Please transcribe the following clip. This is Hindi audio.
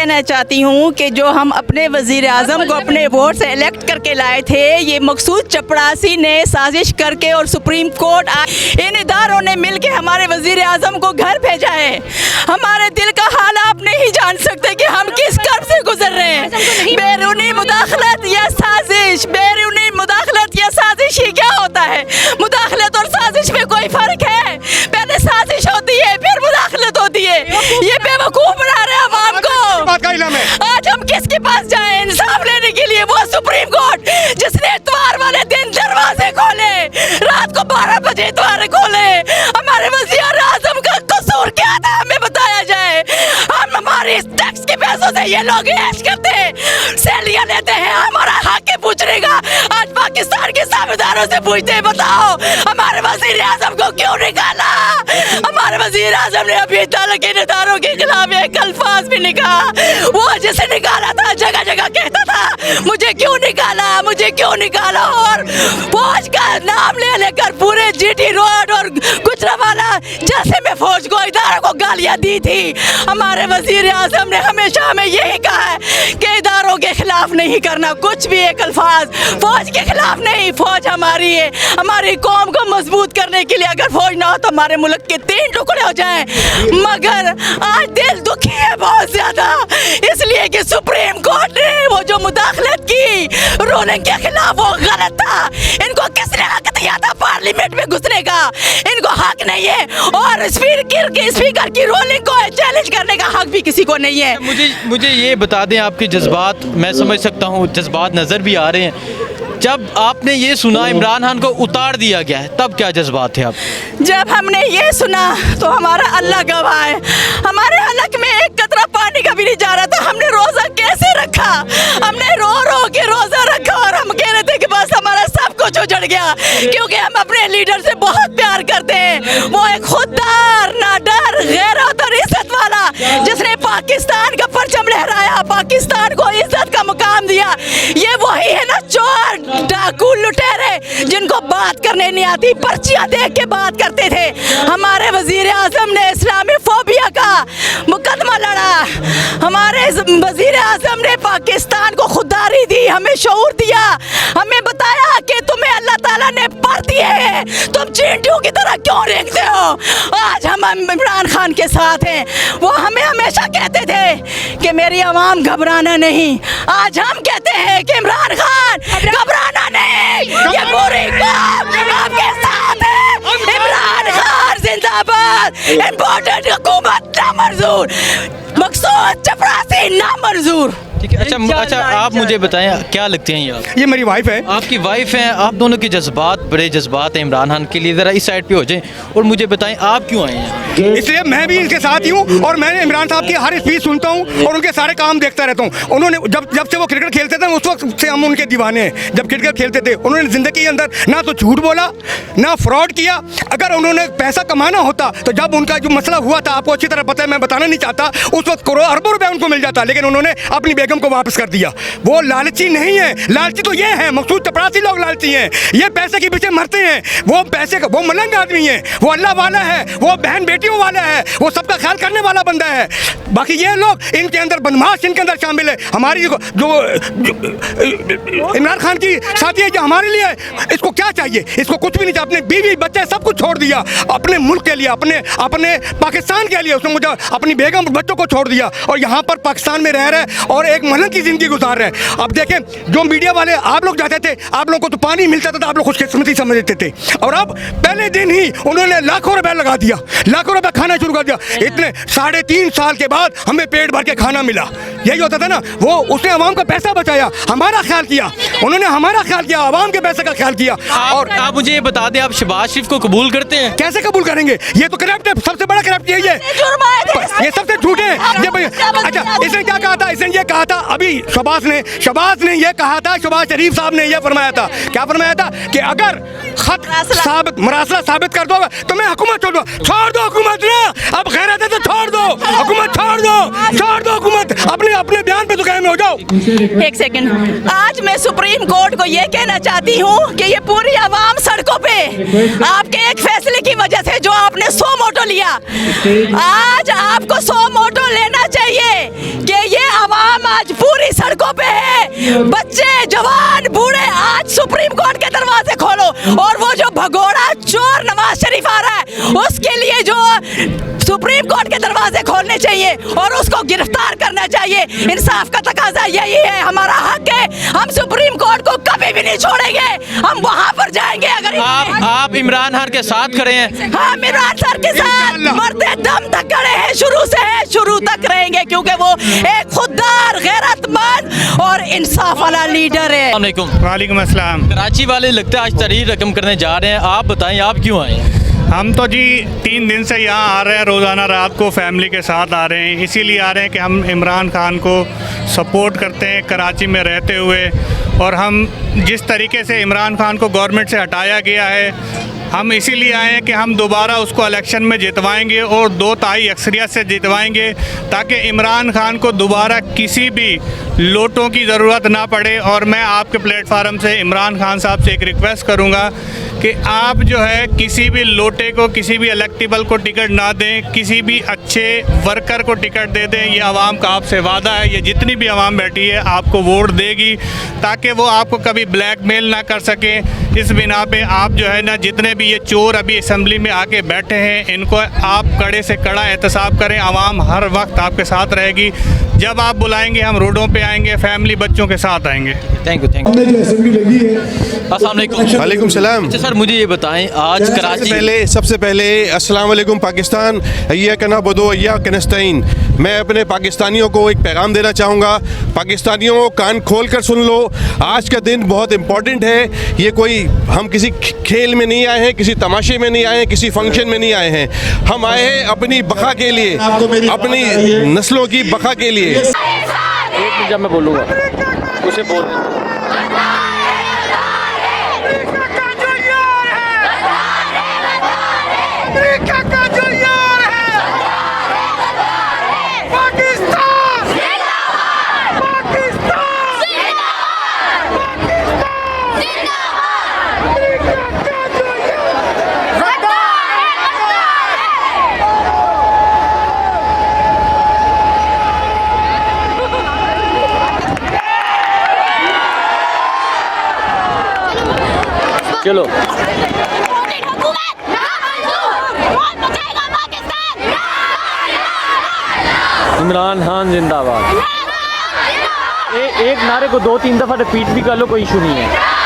कहना चाहती हूँ कि जो हम अपने वज़ीर आज़म को अपने वोट से इलेक्ट करके लाए थे, ये मकसूद चपड़ासी ने साजिश करके और सुप्रीम कोर्ट इन इदारों ने मिल के हमारे वज़ीर आज़म को घर भेजा है। हमारे दिल का हाल आप नहीं जान सकते कि हम किस कर्ब से गुजर रहे हैं। बैरूनी मुदाखलत या साजिश, बैरूनी मुदाखलत या साजिश ही क्या होता है? मुदाखलत और साजिश में कोई फ़र्क है? पहले साजिश होती है फिर मुदाखलत होती है। ये बेवकूफ़ बना रहे हैं आवाम को। आज हम किसके पास जाएं इंसाफ लेने के लिए? वो सुप्रीम कोर्ट जिसने इतवार वाले दिन दरवाजे खोले, रात को 12 बजे इतवार खोले। हमारे वज़ीर आज़म का कसूर क्या था हमें बताया जाए। हम हमारे टैक्स के पैसों से ये लोग ऐश करते हैं, सैलियां लेते हैं, हमारा हक है पूछने का। आज पाकिस्तान के साझेदारों से पूछते हैं, बताओ हमारे वज़ीर आज़म को क्यों निकाला? हमारे वज़ीर आज़म ने अभी तक इन इदारों के खिलाफ एक अल्फाज भी नहीं कहा। वो जिसे निकाला था जगह जगह कहता था मुझे क्यों निकाला, मुझे क्यों निकाला, और फौज का नाम ले लेकर पूरे जीटी रोड और गुजरावाला जैसे में फौज को इदारों को गालियां दी थी। हमारे वज़ीर आज़म ने हमेशा हमें यही कहा है कि इदारों के खिलाफ नहीं करना कुछ भी, एक अल्फाज फौज के खिलाफ नहीं। फौज हमारी है, हमारी कौम को मजबूत करने के लिए अगर फौज ना हो तो हमारे मुल्क के 3 टुकड़े हो जाएं। मगर आज दिल दुखी है बहुत ज्यादा, इसलिए कि सुप्रीम कोर्ट ने वो जो मुदाखलत की रूलिंग के खिलाफ वो गलत था। इनको किसने हक दिया था पार्लियामेंट में घुसने का? इनको हक नहीं है, और स्पीकर की रूलिंग को चैलेंज करने का हक भी किसी को नहीं है। मुझे ये बता दें, आपके जज्बात मैं समझ सकता हूँ, जज्बात नज़र भी आ रहे हैं। जब आपने ये सुना इमरान खान को उतार दिया गया है, तब क्या जज्बात थे आप? जब हमने ये सुना तो हमारा अल्लाह गवाह है, हमारे हलक में एक कतरा पानी का भी नहीं जा रहा था। हमने रोज़ा कैसे रखा? हमने रो रो के रोज़ा रखा और हम कह रहे थे कि बस हमारा सब कुछ उजड़ गया, क्योंकि हम अपने लीडर से बहुत प्यार करते हैं। वो एक खुददार, ना डर, गैरत और इज्जत वाला, जिसने पाकिस्तान का परचम लहराया, पाकिस्तान को इज्जत का मुकाम दिया। ये वही है ना चोर, डाकू, लुटेरे जिनको बात करने नहीं आती, पर्चियां देख के बात करते थे। हमारे वज़ीर आज़म ने इस्लामी फोबिया का मुकदमा लड़ा। हमारे वज़ीर आज़म ने पाकिस्तान को खुददारी दी, हमें शऊर दिया, हमें बताया कि तुम्हें अल्लाह ताला ने पर दिए हैं, तुम चींटियों की तरह क्यों रेंगते हो? आज हम इमरान खान के साथ हैं। वो हमें हमेशा कहते थे कि मेरी आवाम घबराना नहीं। आज हम कहते हैं कि इमरान खान घबराना नहीं, ये पूरी कौम आपके साथ है। इमरान खान जिंदाबाद। इम्पोर्टेंट हुकूमत नामंजूर, मकसूद चपरासी नामंजूर। ठीक है, अच्छा आप मुझे बताएं, क्या लगते हैं ये आप? ये मेरी वाइफ है। आपकी वाइफ हैं, आप दोनों के जज्बात बड़े जज्बात हैं इमरान खान के लिए। ज़रा इस साइड पे हो जाएं और मुझे बताएं आप क्यों आए हैं? इसलिए मैं भी इनके साथ ही हूँ, और मैंने इमरान साहब की हर स्पीच सुनता हूँ और उनके सारे काम देखता रहता हूँ। उन्होंने जब से वो क्रिकेट खेलते थे उस वक्त से हम उनके दीवाने हैं। जब क्रिकेट खेलते थे उन्होंने ज़िंदगी के अंदर ना तो झूठ बोला, ना फ्रॉड किया। अगर उन्होंने पैसा कमाना होता तो जब उनका जो मसला हुआ था, आपको अच्छी तरह पता है, मैं बताना नहीं चाहता, उस वक्त करोड़ों अरबों रुपये उनको मिल जाता, लेकिन उन्होंने अपनी बेगम को वापस कर दिया। वो लालची नहीं है, लालची तो ये है, मकसूद चपरासी लोग लालची हैं। ये पैसे के पीछे मरते हैं। वो पैसे का वो मलंग आदमी है, वो अल्लाह वाला है, वो बहन बेटियों वाला है, वो सबका ख्याल करने वाला बंदा है। बाकी ये लोग, इनके अंदर बदमाश इनके अंदर शामिल है। हमारी जो इमरान खान की साथी है, जो हमारे लिए, इसको क्या चाहिए? इसको कुछ भी नहीं चाहिए। अपने बीवी बच्चे सब कुछ छोड़ दिया अपने मुल्क के लिए, अपने पाकिस्तान के लिए। उसने मुझे अपनी बेगम बच्चों को छोड़ दिया और यहाँ पर पाकिस्तान में रह रहे हैं और एक मलंग की जिंदगी गुजार रहे हैं। अब देखें, जो मीडिया वाले आप लोग जाते थे, आप लोगों को तो पानी मिलता था, आप लोग खुशकिस्मती समझते थे, और अब पहले दिन ही उन्होंने लाखों रुपए लगा दिया, लाखों रुपए खाना शुरू कर दिया। इतने 3.5 साल के बाद हमें पेट भर के खाना मिला। यही होता था ना, वो उसने आवाम का पैसा बचाया, हमारा ख्याल किया, उन्होंने हमारा ख्याल किया, आवाम के पैसे का ख्याल किया। और आप मुझे ये बता दें, आप शहबाज शरीफ को कबूल करते हैं? कैसे कबूल करेंगे? ये तो करप्ट है, सबसे बड़ा करप्ट यही है, ये सबसे झूठे हैं। अच्छा, इसने क्या कहा था? इसने ये कहा था, अभी शहबाज ने ये कहा था, शहबाज शरीफ साहब ने ये फरमाया था, क्या फरमाया था कि अगर खत साबित, मरासला साबित कर दो तो मैं हुकूमत छोड़ दो हुकूमत ना, अब गैरत है तो छोड़ दो हुकूमत, छोड़ दो हुकूमत, अपने बयान पे तो कायम हो जाओ। एक सेकंड, आज मैं सुप्रीम कोर्ट को ये कहना चाहती हूँ कि ये पूरी आवाम सड़कों पे आपके एक फैसले की वजह से, जो आपने 100 मोटो लिया, आज आपको 100 मोटो लेना चाहिए कि ये मजदूरी सड़कों पे है, बच्चे जवान बूढ़े, आज सुप्रीम कोर्ट के दरवाजे खोलो। और वो जो भगोड़ा चोर नवाज शरीफ आ रहा है, उसके लिए जो सुप्रीम कोर्ट के दरवाजे खोलने चाहिए और उसको गिरफ्तार करना चाहिए। इंसाफ का तकाजा यही है, हमारा हक है। हम सुप्रीम कोर्ट को कभी भी नहीं छोड़ेंगे, हम वहां पर जाएंगे। अगर आप इमरान खान के साथ खड़े हैं? हाँ, इमरान सर के साथ मरते दम तक खड़े हैं, शुरू से है, शुरू तक रहेंगे, क्योंकि वो एक खुददार, गैरतमंद और इंसाफ वाला लीडर है। अस्सलाम वालेकुम। वालेकुम अस्सलाम। कराची वाले लगता है आज तहरीर रकम करने जा रहे हैं, आप बताएं आप क्यों आए हैं? हम तो जी 3 दिन से यहाँ आ रहे हैं, रोज़ाना रात को फैमिली के साथ आ रहे हैं। इसीलिए आ रहे हैं कि हम इमरान खान को सपोर्ट करते हैं कराची में रहते हुए, और हम जिस तरीके से इमरान खान को गवर्नमेंट से हटाया गया है, हम इसीलिए आए हैं कि हम दोबारा उसको इलेक्शन में जितवाएंगे और 2 तिहाई अक्सरियत से जितवाएंगे, ताकि इमरान खान को दोबारा किसी भी लोटों की ज़रूरत ना पड़े। और मैं आपके प्लेटफार्म से इमरान खान साहब से एक रिक्वेस्ट करूंगा कि आप जो है किसी भी लोटे को, किसी भी इलेक्टेबल को टिकट ना दें, किसी भी अच्छे वर्कर को टिकट दे दें। ये आवाम का आपसे वादा है, ये जितनी भी आवाम बैठी है आपको वोट देगी, ताकि वो आपको कभी ब्लैकमेल ना कर सके। इस बिना पे आप जो है ना, जितने भी ये चोर अभी असम्बली में आके बैठे हैं, इनको आप कड़े से कड़ा एहतसाब करें। आवाम हर वक्त आपके साथ रहेगी, जब आप बुलाएंगे हम रोडों पे आएंगे, फैमिली बच्चों के साथ आएंगे। Thank you, thank you. अस्सलाम वालेकुम। वालेकुम सलाम। अच्छा सर, मुझे ये बताएं, आज कराची सबसे पहले अस्सलाम वालेकुम पाकिस्तान, अय्या कना बदो अय्या कनस्ताइन। मैं अपने पाकिस्तानियों को एक पैगाम देना चाहूँगा, पाकिस्तानियों कान खोल कर सुन लो, आज का दिन बहुत इम्पोर्टेंट है। ये कोई हम किसी खेल में नहीं आए हैं, किसी तमाशे में नहीं आए हैं, किसी फंक्शन में नहीं आए हैं। हम आए हैं अपनी बका के लिए, अपनी नस्लों की बका के लिए। एक मिनट, जब मैं बोलूँगा उसे बोल चलो। इमरान खान जिंदाबाद। एक नारे को 2-3 दफ़ा रिपीट भी कर लो, कोई इशू नहीं है।